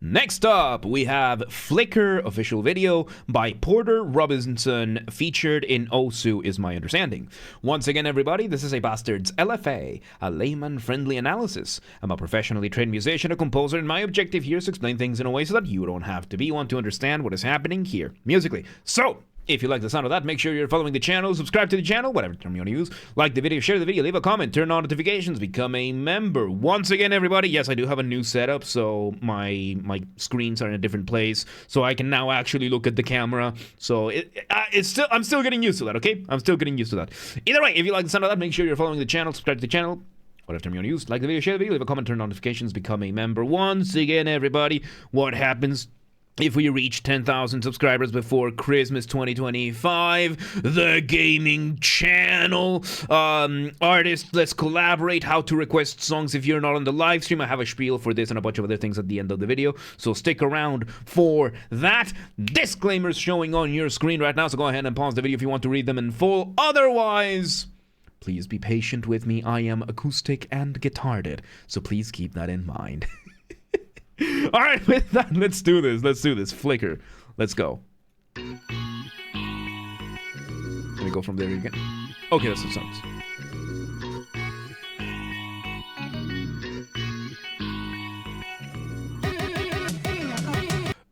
Next up, we have Flickr official video by Porter Robinson featured in Osu is my understanding. Once again, everybody, this is a Basterd's LFA, a layman-friendly analysis. I'm a professionally trained musician, a composer, and my objective here is to explain things in a way so that you don't have to be one to understand what is happening here musically. So, if you like the sound of that, make sure you're following the channel, subscribe to the channel, whatever term you want to use. Like the video, share the video, leave a comment, turn on notifications, become a member. Once again, everybody, yes, I do have a new setup, so my screens are in a different place, so I can now actually look at the camera. So I'm still getting used to that, okay? I'm still getting used to that. Either way, if you like the sound of that, make sure you're following the channel, subscribe to the channel. Whatever term you want to use. Like the video, share the video, leave a comment, turn on notifications, become a member. Once again, everybody, what happens if we reach 10,000 subscribers before Christmas 2025? The gaming channel. Artists, let's collaborate. How to request songs if you're not on the live stream. I have a spiel for this and a bunch of other things at the end of the video, so stick around for that. Disclaimers showing on your screen right now, so go ahead and pause the video if you want to read them in full. Otherwise, please be patient with me. I am acoustic and guitared, so please keep that in mind. Alright, with that, let's do this. Flickr. Let's go. Let me go from there again. Okay, that's the sounds.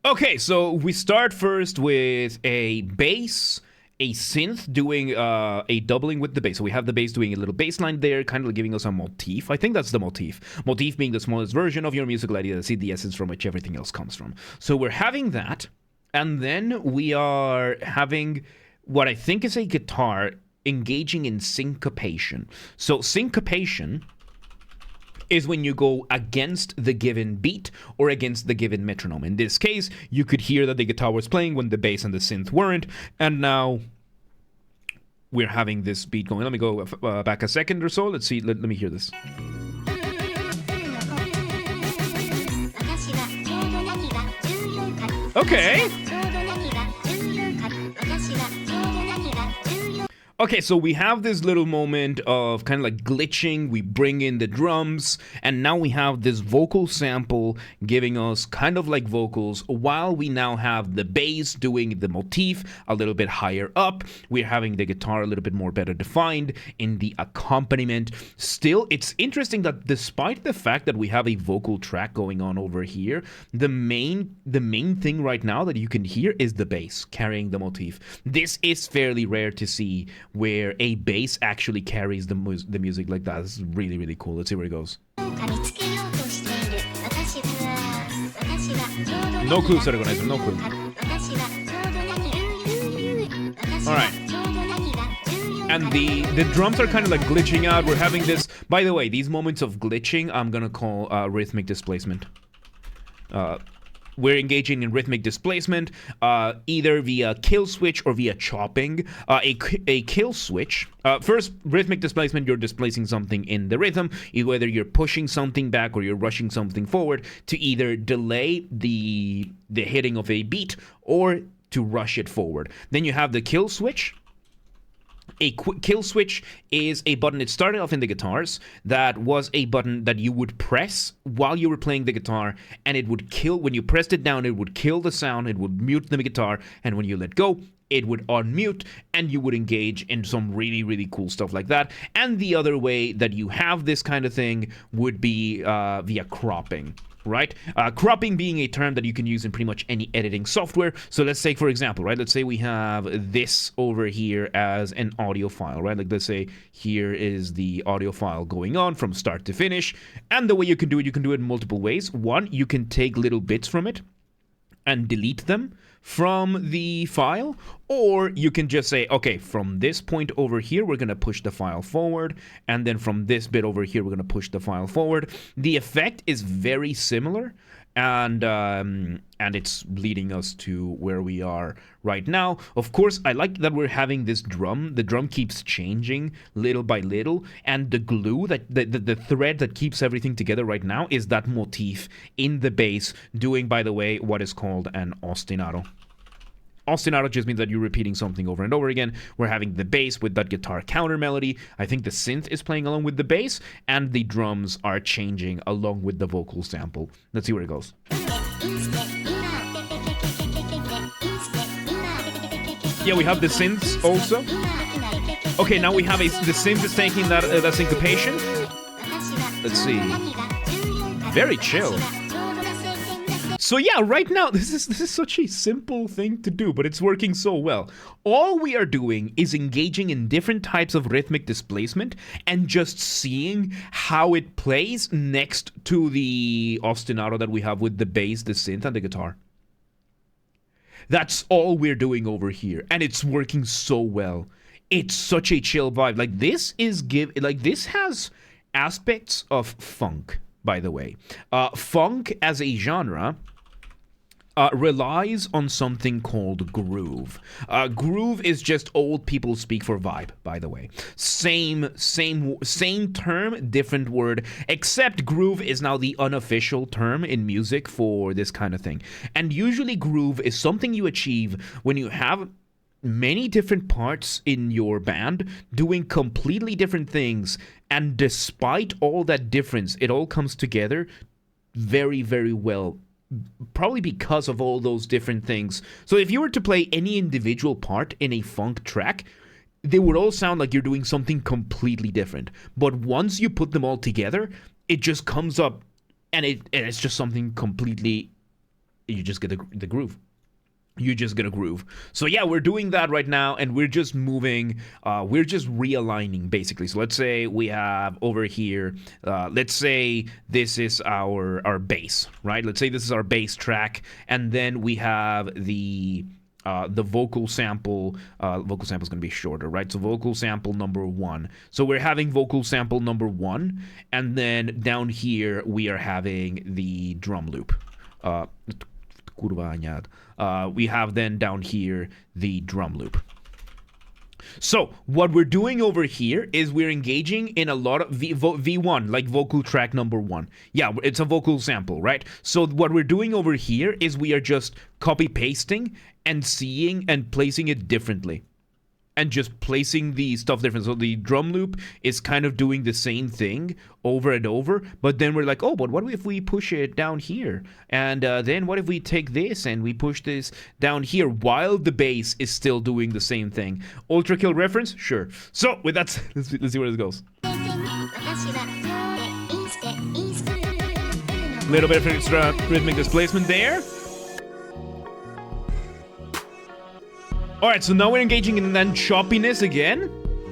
Okay, so we start first with a bass, a synth doing a doubling with the bass. So we have the bass doing a little bass line there, kind of giving us a motif. I think that's the motif. Motif being the smallest version of your musical idea, the essence from which everything else comes from. So we're having that, and then we are having what I think is a guitar engaging in syncopation. So syncopation is when you go against the given beat or against the given metronome. In this case, you could hear that the guitar was playing when the bass and the synth weren't, and now we're having this beat going. Let me go back a second or so. Let's see. Let me hear this. Okay. Okay, so we have this little moment of kind of like glitching. We bring in the drums, and now we have this vocal sample giving us kind of like vocals, while we now have the bass doing the motif a little bit higher up. We're having the guitar a little bit more better defined in the accompaniment. Still, it's interesting that despite the fact that we have a vocal track going on over here, the main thing right now that you can hear is the bass carrying the motif. This is fairly rare to see, where a bass actually carries the music like that. This is really, really cool. Let's see where it goes. No clue, Sergonizer, no clue. Alright. And the drums are kind of like glitching out. We're having this, by the way, these moments of glitching, I'm gonna call rhythmic displacement. We're engaging in rhythmic displacement, either via kill switch or via chopping. A kill switch, first, rhythmic displacement, you're displacing something in the rhythm, whether you're pushing something back or you're rushing something forward to either delay the hitting of a beat or to rush it forward. Then you have the kill switch. A kill switch is a button. It started off in the guitars. That was a button that you would press while you were playing the guitar, and it would kill. When you pressed it down, it would kill the sound, it would mute the guitar, and when you let go, it would unmute, and you would engage in some really, really cool stuff like that. And the other way that you have this kind of thing would be via cropping. Right? Cropping being a term that you can use in pretty much any editing software. So let's say, for example, right? Let's say we have this over here as an audio file, right? Like, let's say here is the audio file going on from start to finish. And the way you can do it in multiple ways. One, you can take little bits from it and delete them from the file, or you can just say, okay, from this point over here, we're going to push the file forward, and then from this bit over here, we're going to push the file forward. The effect is very similar, and it's leading us to where we are right now. Of course, I like that we're having this drum. The drum keeps changing little by little, and the glue, that the thread that keeps everything together right now is that motif in the bass, doing, by the way, what is called an ostinato. Ostinato just means that you're repeating something over and over again. We're having the bass with that guitar counter melody. I think the synth is playing along with the bass, and the drums are changing along with the vocal sample. Let's see where it goes. Yeah, we have the synths also. Okay, now we have the synth is taking that syncopation. Let's see. Very chill. So yeah, right now, this is such a simple thing to do, but it's working so well. All we are doing is engaging in different types of rhythmic displacement and just seeing how it plays next to the ostinato that we have with the bass, the synth, and the guitar. That's all we're doing over here, and it's working so well. It's such a chill vibe. Like this has aspects of funk, by the way. Funk as a genre relies on something called groove. Groove is just old people speak for vibe, by the way. Same term, different word, except groove is now the unofficial term in music for this kind of thing. And usually groove is something you achieve when you have many different parts in your band doing completely different things, and despite all that difference, it all comes together very, very well, probably because of all those different things. So if you were to play any individual part in a funk track, they would all sound like you're doing something completely different. But once you put them all together, it just comes up, and it's just something completely, you just get the groove. You just get a groove. So yeah, we're doing that right now, and we're just moving, we're just realigning, basically. So let's say we have over here, let's say this is our bass, right? Let's say this is our bass track, and then we have the vocal sample. Vocal sample is going to be shorter, right? So vocal sample number 1. So we're having vocal sample number 1, and then down here we are having the drum loop. We have then down here the drum loop. So what we're doing over here is we're engaging in a lot of V1, like vocal track number 1. Yeah, it's a vocal sample, right? So what we're doing over here is we are just copy pasting and seeing and placing it differently. And just placing the stuff different. So the drum loop is kind of doing the same thing over and over, but then we're like, oh, but what if we push it down here? And then what if we take this and we push this down here while the bass is still doing the same thing? Ultra Kill reference? Sure. So with that, let's see where this goes. Little bit of extra rhythmic displacement there. Alright, so now we're engaging in then choppiness again.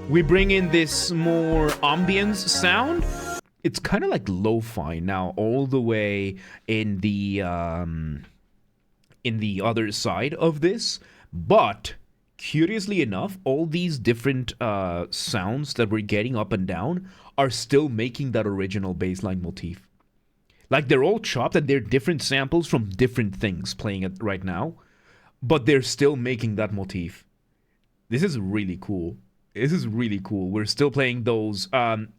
We bring in this more ambience sound. It's kind of like lo-fi now, all the way in the other side of this. But curiously enough, all these different sounds that we're getting up and down are still making that original bassline motif. Like, they're all chopped and they're different samples from different things playing it right now. But they're still making that motif. This is really cool. This is really cool. We're still playing those.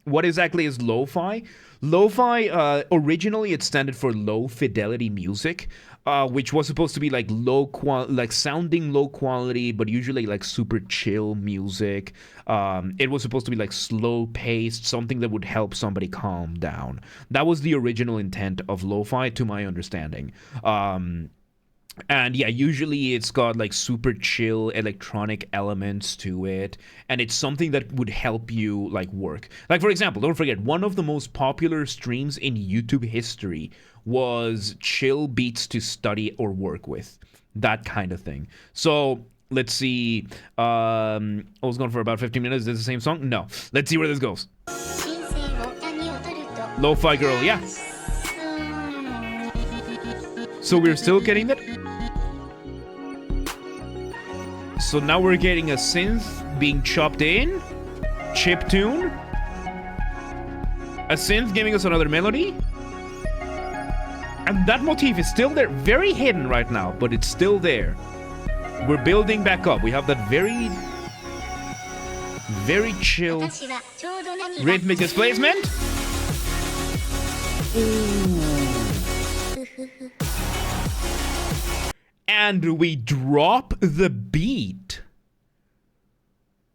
What exactly is lo-fi? Lo-fi, originally it standed for low fidelity music, which was supposed to be like sounding low quality, but usually like super chill music. It was supposed to be like slow paced, something that would help somebody calm down. That was the original intent of lo-fi, to my understanding. And yeah, usually it's got like super chill electronic elements to it, and it's something that would help you like work. Like, for example, don't forget, one of the most popular streams in YouTube history was chill beats to study or work with. That kind of thing. So let's see. I was going for about 15 minutes. Is this the same song? No. Let's see where this goes. Lo-fi girl, yeah. So we're still getting that. So now we're getting a synth being chopped in, chiptune, a synth giving us another melody, and that motif is still there, very hidden right now, but it's still there. We're building back up. We have that very, very chill rhythmic displacement. And we drop the beat.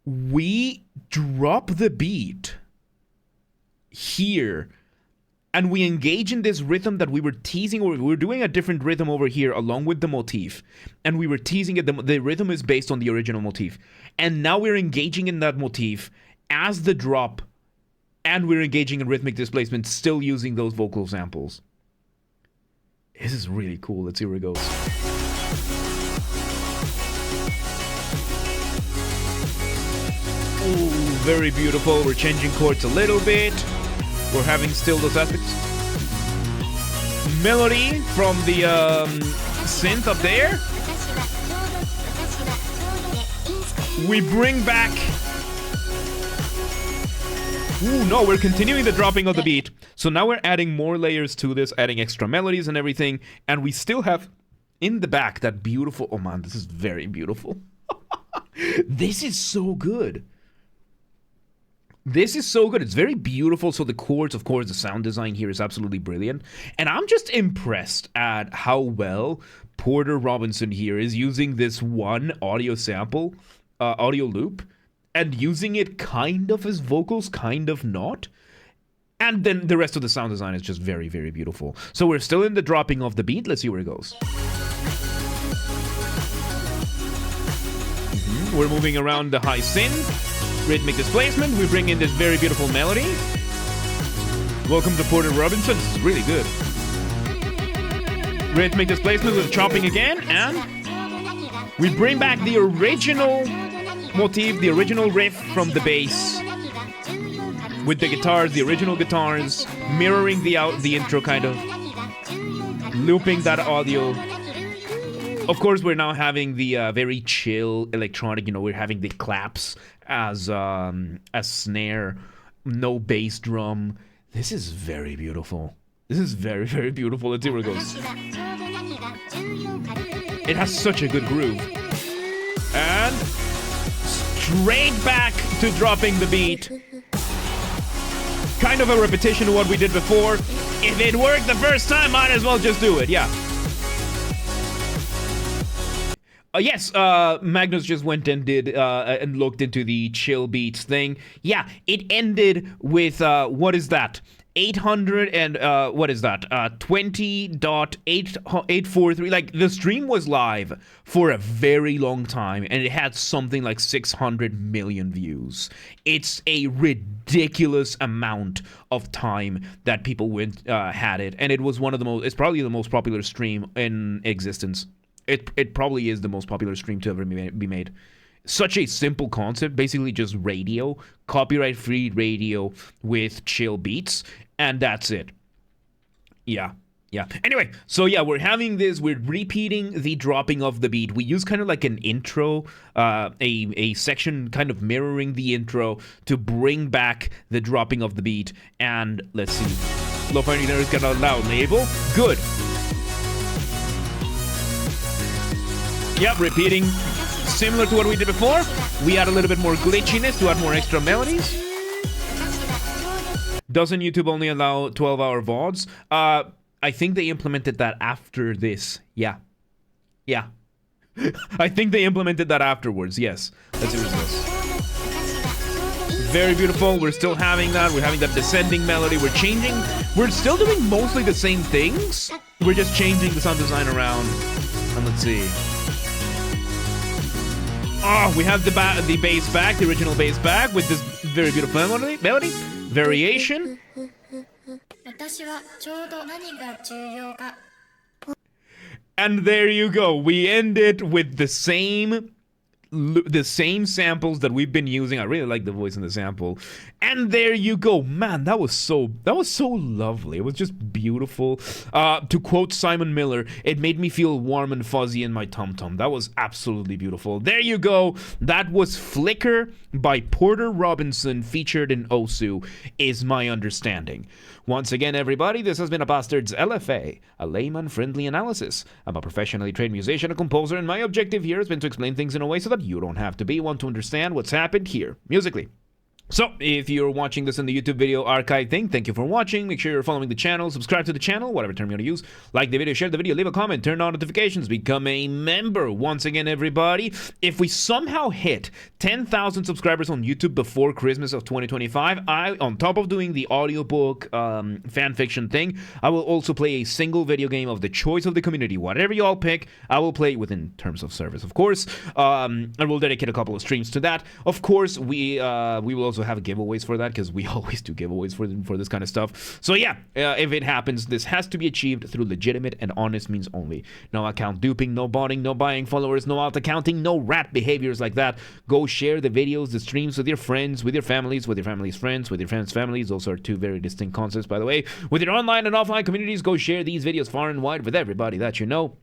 We drop the beat here and we engage in this rhythm that we were teasing, or we were doing a different rhythm over here along with the motif, and we were teasing it. The rhythm is based on the original motif, and now we're engaging in that motif as the drop, and we're engaging in rhythmic displacement, still using those vocal samples. This is really cool. Let's see where it goes. Ooh, very beautiful. We're changing chords a little bit. We're having still those aspects. Melody from the synth up there. We bring back... Ooh, no, we're continuing the dropping of the beat. So now we're adding more layers to this, adding extra melodies and everything. And we still have in the back that beautiful... Oh man, this is very beautiful. This is so good. This is so good. It's very beautiful. So the chords, of course, the sound design here is absolutely brilliant. And I'm just impressed at how well Porter Robinson here is using this one audio sample, audio loop, and using it kind of as vocals, kind of not. And then the rest of the sound design is just very, very beautiful. So we're still in the dropping of the beat. Let's see where it goes. We're moving around the high synth. Rhythmic displacement, we bring in this very beautiful melody. Welcome to Porter Robinson, this is really good. Rhythmic displacement with chopping again, and we bring back the original motif, the original riff from the bass. With the guitars, the original guitars, mirroring the intro kind of. Looping that audio. Of course, we're now having the very chill electronic, we're having the claps as snare, no bass drum. This is very beautiful. This is very, very beautiful. Let's see where it goes. It has such a good groove. And straight back to dropping the beat. Kind of a repetition of what we did before. If it worked the first time, might as well just do it, yeah. Yes, Magnus just went and did and looked into the chill beats thing. Yeah, it ended with what is that? 800 and what is that? 20.843. Like the stream was live for a very long time, and it had something like 600 million views. It's a ridiculous amount of time that people had it, and it was one of the most. It's probably the most popular stream in existence. It probably is the most popular stream to ever be made. Such a simple concept, basically just radio, copyright-free radio with chill beats, and that's it. Yeah. Anyway, so yeah, we're having this, we're repeating the dropping of the beat. We use kind of like an intro, a section kind of mirroring the intro to bring back the dropping of the beat. And let's see. Lo-fi engineer is gonna allow label. Good. Yep, repeating similar to what we did before. We add a little bit more glitchiness to add more extra melodies. Doesn't YouTube only allow 12-hour VODs? I think they implemented that after this. Yeah. I think they implemented that afterwards, yes. Let's see what it goes. Very beautiful. We're still having that. We're having that descending melody. We're changing. We're still doing mostly the same things. We're just changing the sound design around. And let's see. Oh, we have the bass back, the original bass back with this very beautiful melody. Variation. And there you go. We ended with the same samples that we've been using. I really like the voice in the sample. And there you go. Man, that was so lovely. It was just beautiful. To quote Simon Miller, it made me feel warm and fuzzy in my tum-tum. That was absolutely beautiful. There you go. That was Flicker by Porter Robinson, featured in Osu, is my understanding. Once again, everybody, this has been a Basterd's LFA, a layman-friendly analysis. I'm a professionally trained musician and composer, and my objective here has been to explain things in a way so that you don't have to be one to understand what's happened here, musically. So, if you're watching this in the YouTube video archive thing, thank you for watching. Make sure you're following the channel, subscribe to the channel, whatever term you want to use. Like the video, share the video, leave a comment, turn on notifications, become a member. Once again, everybody, if we somehow hit 10,000 subscribers on YouTube before Christmas of 2025, on top of doing the audiobook fan fiction thing, I will also play a single video game of the choice of the community. Whatever you all pick, I will play within terms of service, of course. And we'll dedicate a couple of streams to that. Of course, we will also have giveaways for that, because we always do giveaways for this kind of stuff. So yeah, if it happens, this has to be achieved through legitimate and honest means only. No account duping, no botting, no buying followers, no alt accounting, no rat behaviors like that. Go share the videos, the streams with your friends, with your families, with your family's friends, with your friends' families. Those are two very distinct concepts, by the way. With your online and offline communities, go share these videos far and wide with everybody that you know.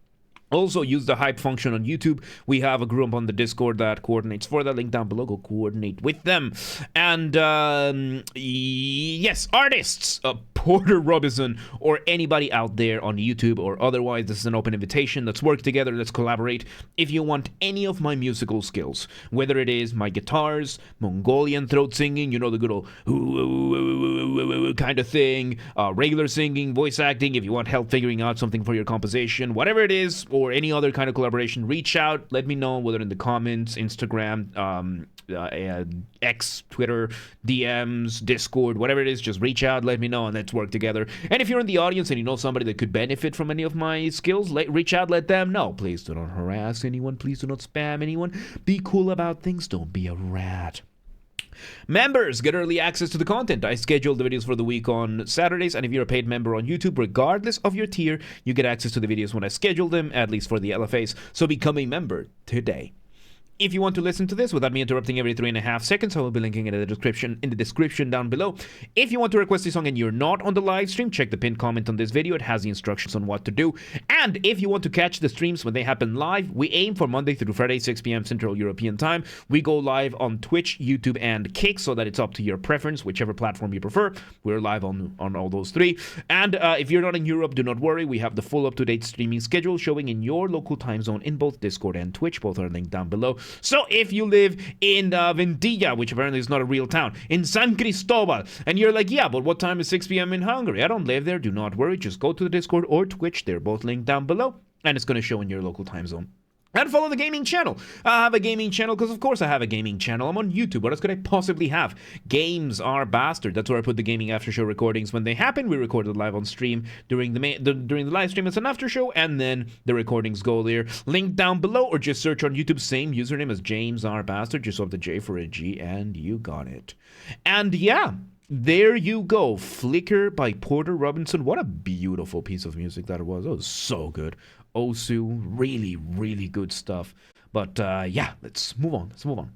Also, use the hype function on YouTube. We have a group on the Discord that coordinates for that. Link down below. Go coordinate with them. And, yes, artists, Porter Robinson, or anybody out there on YouTube or otherwise, this is an open invitation. Let's work together. Let's collaborate. If you want any of my musical skills, whether it is my guitars, Mongolian throat singing, you know, the good old kind of thing, regular singing, voice acting, if you want help figuring out something for your composition, whatever it is, or any other kind of collaboration, reach out. Let me know, whether in the comments, Instagram, X, Twitter, DMs, Discord, whatever it is. Just reach out, let me know, and let's work together. And if you're in the audience and you know somebody that could benefit from any of my skills, reach out, let them know. Please do not harass anyone. Please do not spam anyone. Be cool about things. Don't be a rat. Members get early access to the content. I schedule the videos for the week on Saturdays, and if you're a paid member on YouTube, regardless of your tier, you get access to the videos when I schedule them, at least for the LFAs. So become a member today. If you want to listen to this without me interrupting every 3.5 seconds, I will be linking it in the description down below. If you want to request a song and you're not on the live stream, check the pinned comment on this video. It has the instructions on what to do. And if you want to catch the streams when they happen live, we aim for Monday through Friday, 6 p.m. Central European Time. We go live on Twitch, YouTube, and Kick, so that it's up to your preference, whichever platform you prefer. We're live on all those three. And if you're not in Europe, do not worry. We have the full up-to-date streaming schedule showing in your local time zone in both Discord and Twitch. Both are linked down below. So if you live in Vendilla, which apparently is not a real town, in San Cristobal, and you're like, yeah, but what time is 6 p.m. in Hungary? I don't live there. Do not worry. Just go to the Discord or Twitch. They're both linked down below, and it's going to show in your local time zone. And follow the gaming channel. I have a gaming channel because, of course, I have a gaming channel. I'm on YouTube. What else could I possibly have? Games are Basterd. That's where I put the gaming after show recordings when they happen. We record it live on stream during the live stream. It's an after show, and then the recordings go there. Link down below, or just search on YouTube. Same username as James R. Basterd. Just swap the J for a G, and you got it. And yeah. There you go. Flicker by Porter Robinson. What a beautiful piece of music that was. It was so good. Osu, really, really good stuff. But yeah, let's move on.